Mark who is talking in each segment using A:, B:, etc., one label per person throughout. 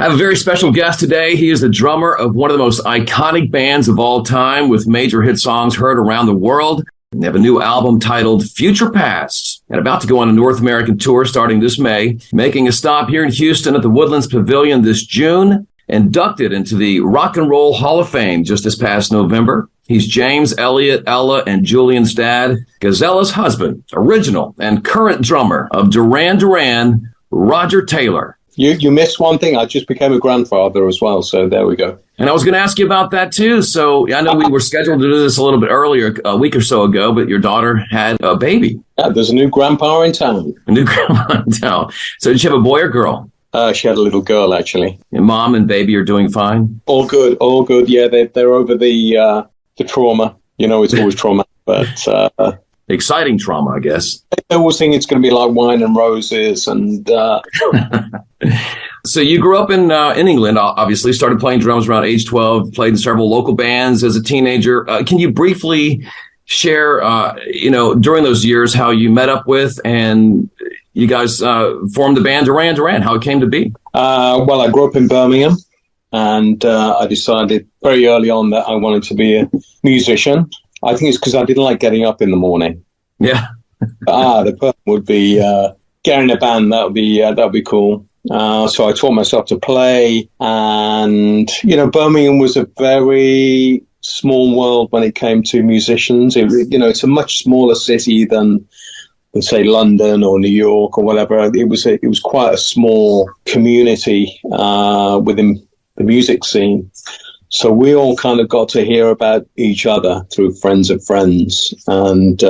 A: I have a very special guest today. He is the drummer of one of the most iconic bands of all time with major hit songs heard around the world. They have a new album titled Future Past and about to go on a North American tour starting this May, making a stop here in Houston at the Woodlands Pavilion this June, inducted into the Rock and Roll Hall of Fame just this past November. He's James Elliott, Ella, and Julian's dad, Gazella's husband, original and current drummer of Duran Duran, Roger Taylor.
B: You missed one thing. I just became a grandfather as well, so there we go.
A: And I was going to ask you about that, too. So I know we were scheduled to do this a little bit earlier, a week or so ago, but your daughter had a baby.
B: Yeah, there's a new grandpa in town.
A: A new grandpa in town. So did she have a boy or girl?
B: She had a little girl, actually.
A: And mom and baby are doing fine?
B: All good, all good. Yeah, they're over the trauma. You know, it's always trauma, but...
A: exciting trauma, I guess.
B: They always think it's going to be like wine and roses. And
A: So you grew up in England, obviously, started playing drums around age 12, played in several local bands as a teenager. Can you briefly share, during those years, how you met up with and you guys formed the band Duran Duran, how it came to be?
B: Well, I grew up in Birmingham, and I decided very early on that I wanted to be a musician. I think it's because I didn't like getting up in the morning.
A: Yeah.
B: The person would be getting a band. That would be cool. So I taught myself to play, and Birmingham was a very small world when it came to musicians. It's a much smaller city than say London or New York or whatever. It was quite a small community within the music scene. So we all kind of got to hear about each other through friends of friends. And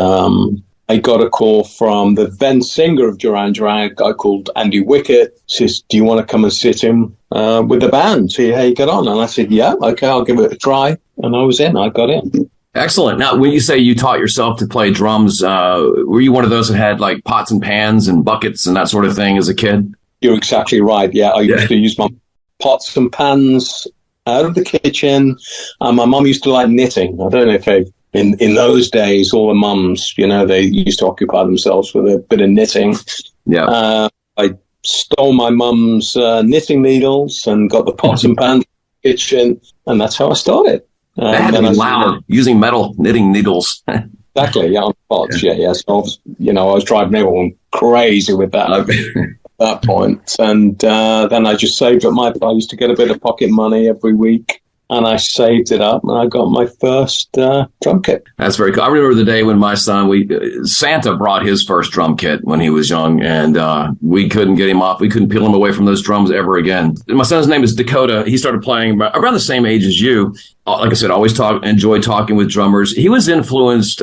B: I got a call from the then singer of Duran Duran, a guy called Andy Wickett. Says, do you want to come and sit in with the band, see how you get on? And I said, yeah, okay, I'll give it a try. And I was in. I got in.
A: Excellent. Now, when you say you taught yourself to play drums, were you one of those that had like pots and pans and buckets and that sort of thing as a kid?
B: You're exactly right. Yeah, I used to use my pots and pans out of the kitchen. My mum used to like knitting. I don't know if in those days, all the mums, they used to occupy themselves with a bit of knitting.
A: Yeah.
B: I stole my mum's knitting needles and got the pots and pans in the kitchen, and that's how I started.
A: That had to be loud, using metal knitting needles.
B: Exactly, yeah, on pots, yeah. So I was driving everyone crazy with that. At that point. And then I just saved up I used to get a bit of pocket money every week, and I saved it up, and I got my first drum kit. That's
A: very cool. I remember the day when my son, Santa brought his first drum kit when he was young, and we couldn't get him off. We couldn't peel him away from those drums ever again. My son's name is Dakota. He started playing around the same age as you. Like I said, always enjoy talking with drummers. He was influenced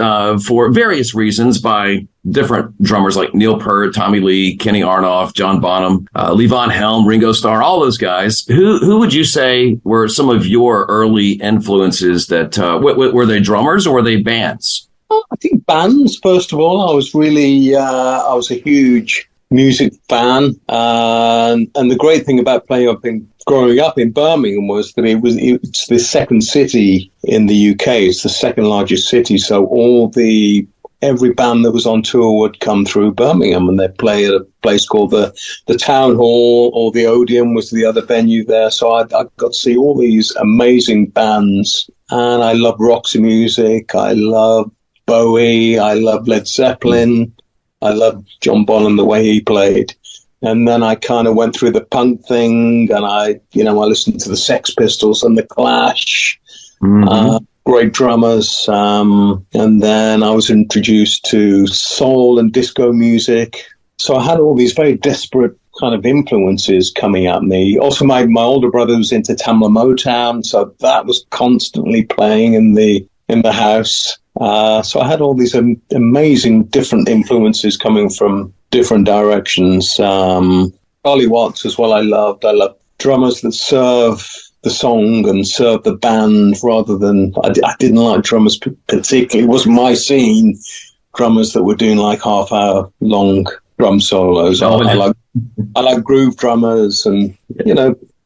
A: for various reasons by different drummers like Neil Peart, Tommy Lee, Kenny Aronoff, John Bonham, Levon Helm, Ringo Starr, all those guys. Who would you say were some of your early influences that were they drummers or were they bands?
B: I think bands, first of all. I was a huge music fan. And the great thing about growing up in Birmingham was that it's the second city in the UK. It's the second largest city. So every band that was on tour would come through Birmingham, and they'd play at a place called the Town Hall, or the Odeon was the other venue there. So I got to see all these amazing bands, and I love Roxy music. I love Bowie. I love Led Zeppelin. I love John Bonham, the way he played. And then I kind of went through the punk thing, and I listened to the Sex Pistols and the Clash. Mm-hmm. Great drummers. And then I was introduced to soul and disco music. So I had all these very desperate kind of influences coming at me. Also, my older brother was into Tamla Motown, so that was constantly playing in the house. So I had all these amazing different influences coming from different directions. Charlie Watts as well. I loved drummers that serve the song and serve the band rather than I didn't like drummers particularly. It wasn't my scene. Drummers that were doing like half-hour long drum solos. I like groove drummers and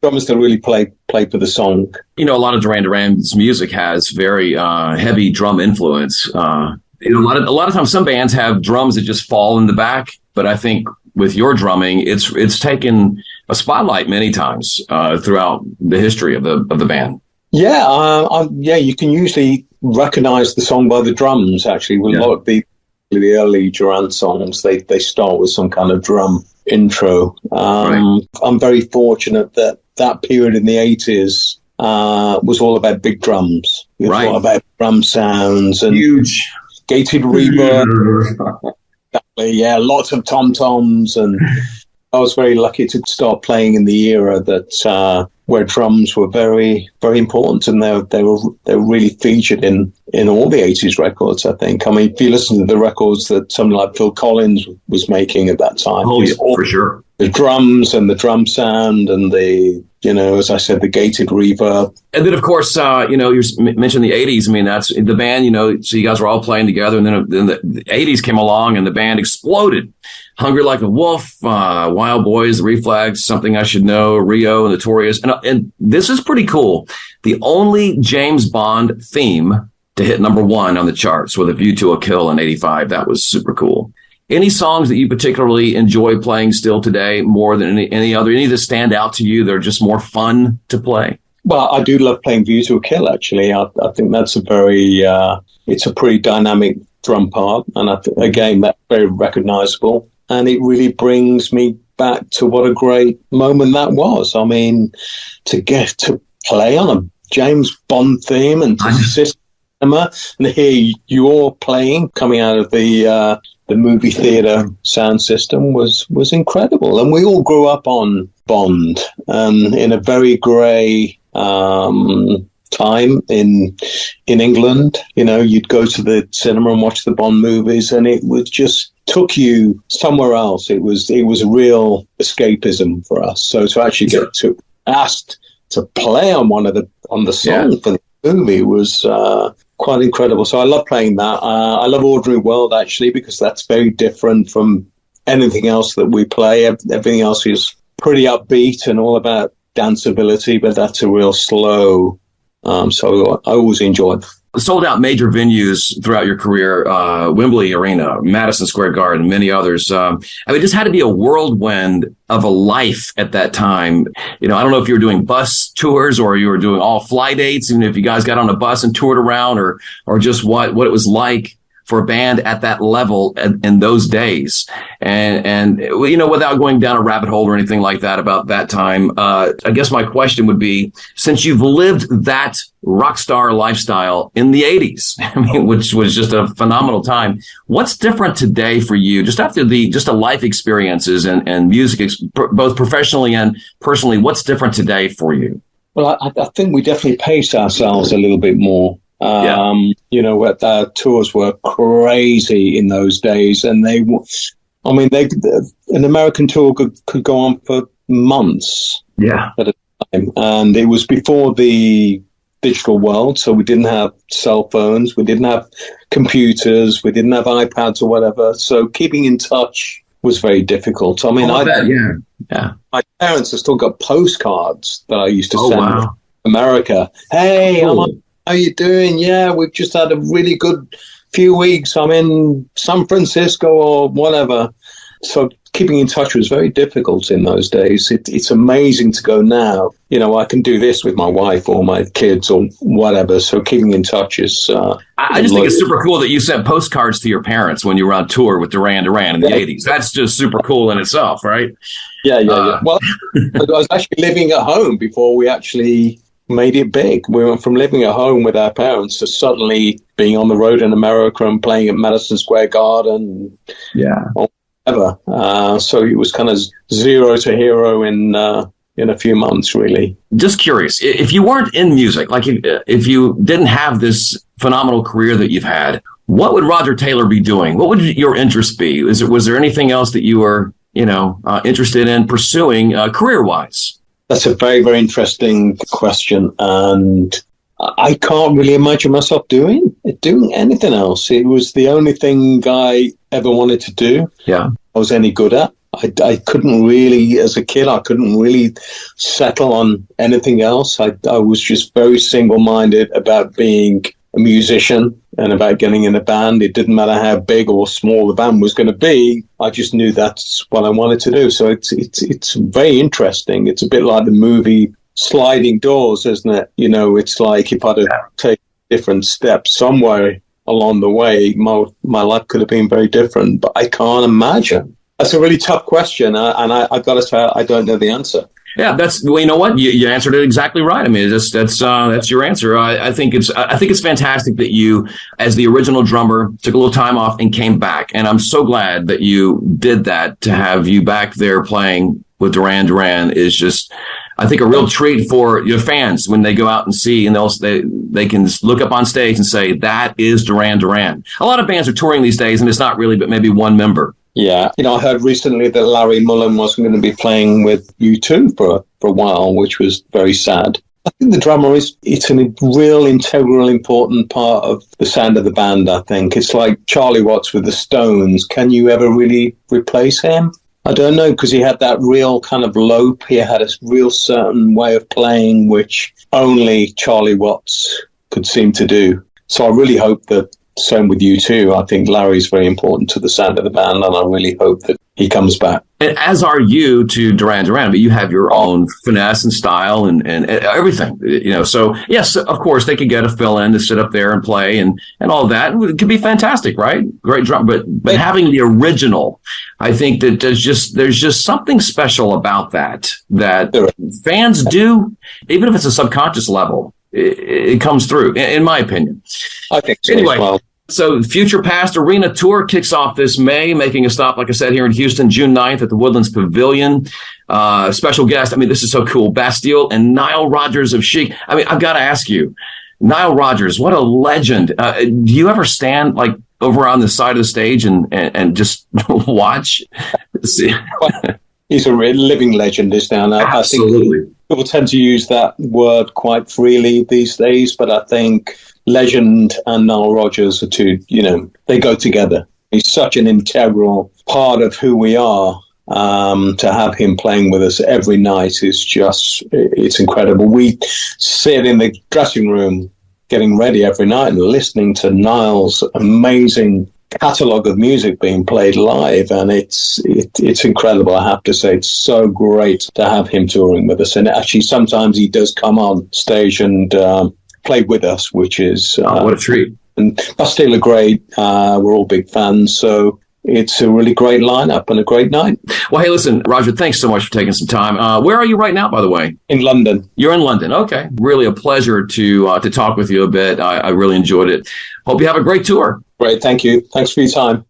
B: drummers that really play for the song.
A: A lot of Duran Duran's music has very heavy drum influence. A lot of times some bands have drums that just fall in the back, but I think with your drumming, it's taken a spotlight many times throughout the history of the band.
B: Yeah, you can usually recognize the song by the drums, actually. With a lot of the early Duran songs, they start with some kind of drum intro. Right. I'm very fortunate that period in the 80s was all about big drums. It was all about drum sounds and huge gated reverb. Exactly, yeah, lots of tom-toms, and I was very lucky to start playing in the era that where drums were very, very important, and they were really featured in all the 80s records, I think. I mean, if you listen to the records that someone like Phil Collins was making at that time,
A: for sure,
B: the drums and the drum sound and the, as I said, the gated reverb.
A: And then, of course, you mentioned the 80s. I mean, that's the band, so you guys were all playing together, and then the 80s came along and the band exploded. Hungry Like a Wolf, Wild Boys, The Reflex, Something I Should Know, Rio, and Notorious. And this is pretty cool. The only James Bond theme to hit number 1 on the charts with A View to a Kill in 85. That was super cool. Any songs that you particularly enjoy playing still today more than any other? Any that stand out to you that are just more fun to play?
B: Well, I do love playing View to a Kill, actually. I think that's it's a pretty dynamic drum part. And again, that's very recognizable. And it really brings me back to what a great moment that was. I mean, to get to play on a James Bond theme and to sit cinema and hear you all playing coming out of the movie theater sound system was incredible. And we all grew up on Bond, in a very grey time in England. You'd go to the cinema and watch the Bond movies, and it was just took you somewhere else. It was a real escapism for us. So to actually get asked to play on the song for the movie was quite incredible. So I love playing that. I love Ordinary World, actually, because that's very different from anything else that we play. Everything else is pretty upbeat and all about danceability, but that's a real slow. So I always enjoyed.
A: Sold out major venues throughout your career, Wembley Arena, Madison Square Garden, many others. It just had to be a whirlwind of a life at that time. I don't know if you were doing bus tours or you were doing all fly dates, even if you guys got on a bus and toured around, or just what it was like for a band at that level in those days. And without going down a rabbit hole or anything like that about that time, I guess my question would be, since you've lived that rock star lifestyle in the 80s, which was just a phenomenal time, what's different today for you, just after just the life experiences and music, both professionally and personally, what's different today for you?
B: Well, I think we definitely pace ourselves a little bit more. Our tours were crazy in those days, and an American tour could go on for months.
A: Yeah.
B: At a time, and it was before the digital world, so we didn't have cell phones, we didn't have computers, we didn't have iPads or whatever. So keeping in touch was very difficult. I mean, my parents have still got postcards that I used to send to America. Hey, cool. How you doing? Yeah, we've just had a really good few weeks. I'm in San Francisco or whatever. So keeping in touch was very difficult in those days. It's amazing to go now. I can do this with my wife or my kids or whatever. So keeping in touch is...
A: I just think it's super cool that you sent postcards to your parents when you were on tour with Duran Duran in the 80s. That's just super cool in itself, right?
B: Yeah. Well, I was actually living at home before we actually made it big. We went from living at home with our parents to suddenly being on the road in America and playing at Madison Square Garden. Yeah. Ever. So it was kind of zero to hero in a few months, really.
A: Just curious, if you weren't in music, like if you didn't have this phenomenal career that you've had, what would Roger Taylor be doing? What would your interest be? Was there anything else that you were, interested in pursuing career-wise?
B: That's a very, very interesting question, and I can't really imagine myself doing anything else. It was the only thing I ever wanted to do.
A: Yeah,
B: I was any good at. I couldn't really, as a kid, I couldn't really settle on anything else. I was just very single-minded about being a musician and about getting in a band. It didn't matter how big or small the band was going to be. I just knew that's what I wanted to do. So it's very interesting. It's a bit like the movie Sliding Doors, isn't it? You know, it's like if I'd have taken different steps somewhere along the way, my life could have been very different. But I can't imagine. That's a really tough question, and I've got to say I don't know the answer.
A: Yeah, you know what? You answered it exactly right. I mean, that's your answer. I think it's fantastic that you, as the original drummer, took a little time off and came back. And I'm so glad that you did that. To have you back there playing with Duran Duran is just, I think, a real treat for your fans when they go out and see, and they can look up on stage and say, that is Duran Duran. A lot of bands are touring these days, and it's not really but maybe one member.
B: Yeah, you know, I heard recently that Larry Mullen wasn't going to be playing with U2 for a while, which was very sad. I think the drummer it's a real integral, important part of the sound of the band, I think. It's like Charlie Watts with the Stones. Can you ever really replace him? I don't know, because he had that real kind of lope. He had a real certain way of playing, which only Charlie Watts could seem to do. So I really hope that, same with you too, I think Larry's very important to the sound of the band, and I really hope that he comes back.
A: And as are you to Duran Duran, but you have your own finesse and style and everything, you know. So yes, of course, they could get a fill-in to sit up there and play and all that. It could be fantastic, right? Great drum, but having the original, I think that there's just something special about that fans do, even if it's a subconscious level. It comes through, in my opinion.
B: I think so.
A: Anyway,
B: as well.
A: So Future Past Arena Tour kicks off this May, making a stop, like I said, here in Houston, June 9th at the Woodlands Pavilion. Special guest, I mean, this is so cool, Bastille and Nile Rodgers of CHIC. I mean, I've got to ask you, Nile Rodgers, what a legend. Do you ever stand like over on the side of the stage and just watch?
B: He's a real living legend, isn't he?
A: Absolutely.
B: I think people tend to use that word quite freely these days, but I think legend and Nile Rodgers are two, you know, they go together. He's such an integral part of who we are. To have him playing with us every night is just, it's incredible. We sit in the dressing room getting ready every night and listening to Nile's amazing catalogue of music being played live, and it's incredible. I have to say, it's so great to have him touring with us. And actually, sometimes he does come on stage and play with us, which is
A: what a treat.
B: And Bastille are great. We're all big fans, so it's a really great lineup and a great night.
A: Well, hey, listen, Roger, thanks so much for taking some time. Where are you right now, by the way?
B: In London.
A: You're in London. Okay. Really a pleasure to talk with you a bit. I really enjoyed it. Hope you have a great tour.
B: Great. Thank you. Thanks for your time.